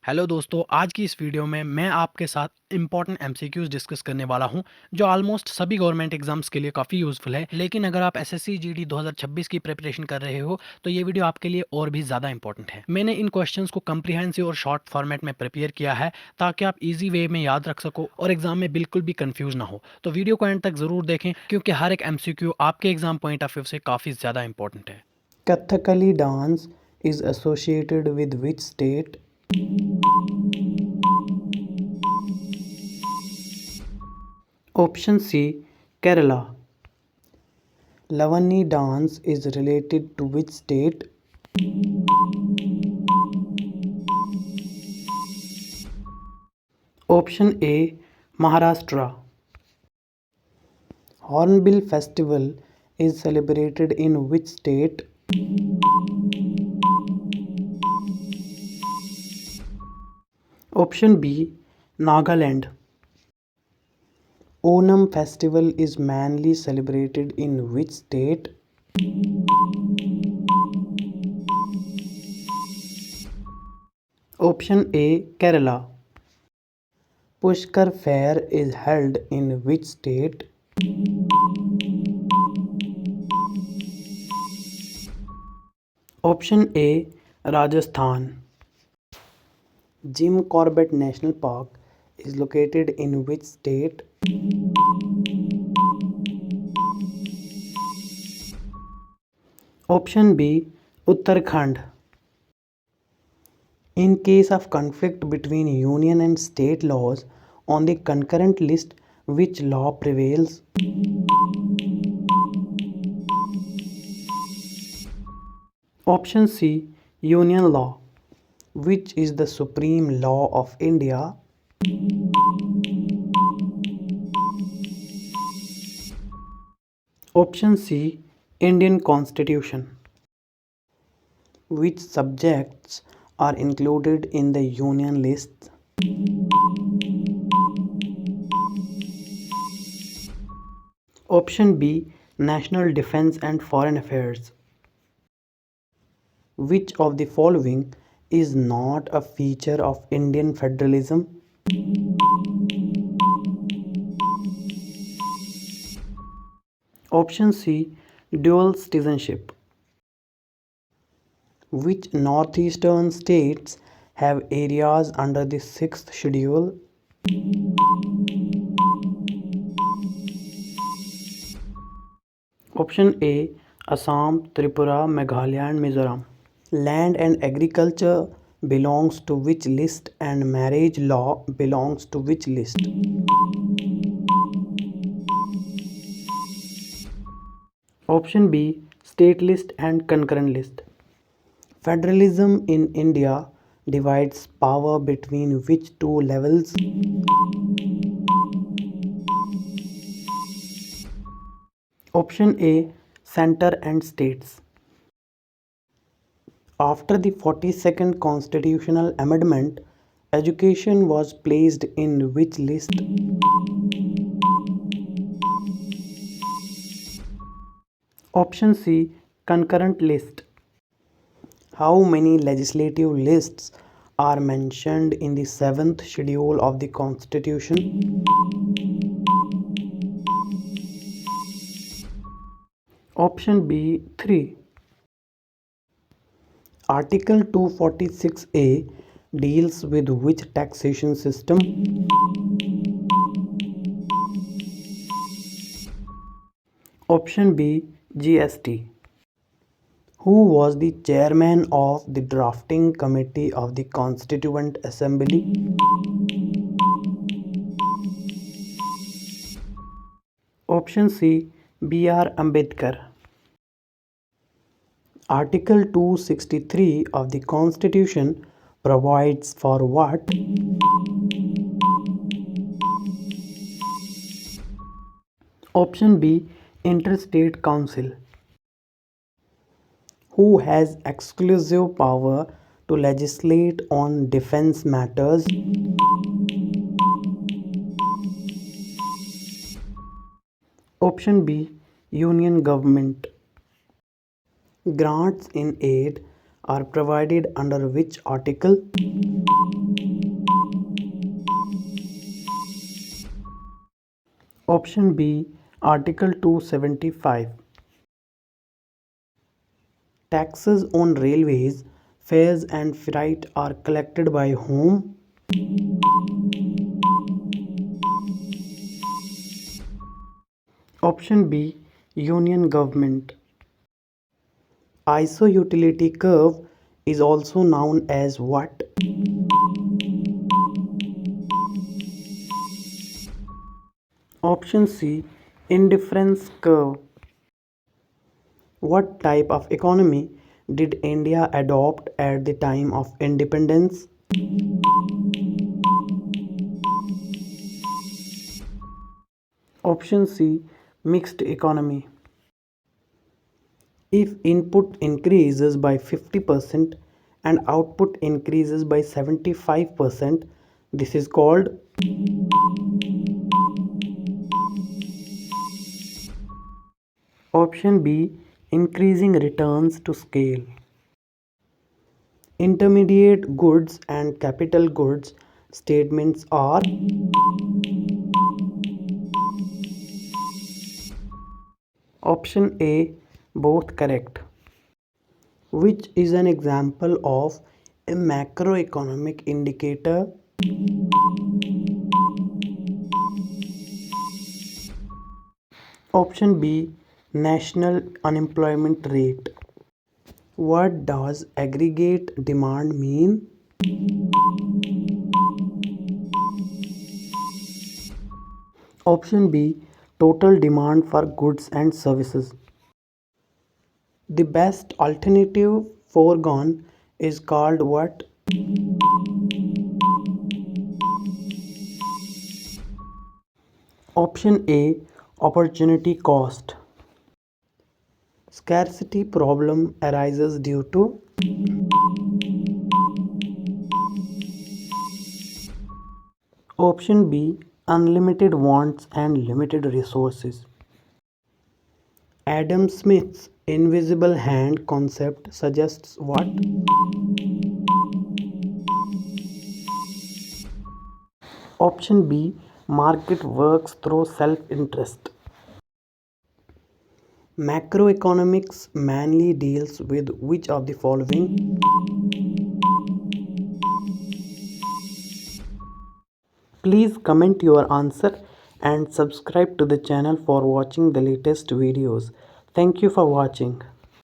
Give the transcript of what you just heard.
Hello दोस्तों, आज की इस वीडियो में मैं आपके साथ इंपॉर्टेंट एमसीक्यूज डिस्कस करने वाला हूं जो ऑलमोस्ट सभी गवर्नमेंट एग्जाम्स के लिए काफ़ी यूज़फुल है। लेकिन अगर आप एसएससी जीडी 2026 की प्रिपरेशन कर रहे हो तो ये वीडियो आपके लिए और भी ज़्यादा इंपॉर्टेंट है। मैंने इन क्वेश्चंस को कंप्रीहेंसिव और शॉर्ट फॉर्मेट में प्रिपेयर किया है ताकि आप ईजी वे में याद रख सको और एग्जाम में बिल्कुल भी कन्फ्यूज ना हो। तो वीडियो को एंड तक ज़रूर देखें क्योंकि हर एक एमसीक्यू आपके एग्जाम पॉइंट ऑफ व्यू से काफ़ी ज़्यादा इंपॉर्टेंट है। Kathakali dance is associated with which state? Option C, Kerala. Lavani dance is related to which state? Option A, Maharashtra. Hornbill festival is celebrated in which state? Option B, Nagaland. Onam festival is mainly celebrated in which state? Option A, Kerala. Pushkar fair is held in which state? Option A, Rajasthan. Jim Corbett National Park is located in which state? Option B, Uttarakhand. In case of conflict between union and state laws on the concurrent list, which law prevails? Option C, Union law. Which is the supreme law of India? Option C, Indian Constitution. Which subjects are included in the Union list? Option B, National Defense and Foreign Affairs. Which of the following is not a feature of Indian federalism? Option C, dual citizenship. Which northeastern states have areas under the 6th schedule? Option A, Assam, Tripura, Meghalaya and Mizoram. Land and agriculture belongs to which list and marriage law belongs to which list? Option B, state list and concurrent list. Federalism in India divides power between which two levels? Option A, center and states. After the 42nd constitutional amendment, education was placed in which list? Option C, concurrent list. How many legislative lists are mentioned in the 7th schedule of the Constitution? Option B, 3. Article 246A deals with which taxation system? Option B, GST. Who was the chairman of the drafting committee of the Constituent Assembly? Option C, B.R. Ambedkar. Article 263 of the Constitution provides for what? Option B, Interstate Council. Who has exclusive power to legislate on defense matters? Option B, Union Government. Grants in aid are provided under which article? Option B, Article 275. Taxes on railways, fares and freight are collected by whom? Option B, Union Government. Iso-utility curve is also known as what? Option C, indifference curve. What type of economy did India adopt at the time of independence? Option C, mixed economy. If input increases by 50% and output increases by 75%, this is called option B, increasing returns to scale. Intermediate goods and capital goods statements are option A, both correct. Which is an example of a macroeconomic indicator? Option B, national unemployment rate. What does aggregate demand mean? Option B, total demand for goods and services. The best alternative foregone is called what? Option A, opportunity cost. Scarcity problem arises due to option B, unlimited wants and limited resources. Adam Smith's invisible hand concept suggests what? Option B, market works through self-interest. Macroeconomics mainly deals with which of the following? Please comment your answer and subscribe to the channel for watching the latest videos. Thank you for watching.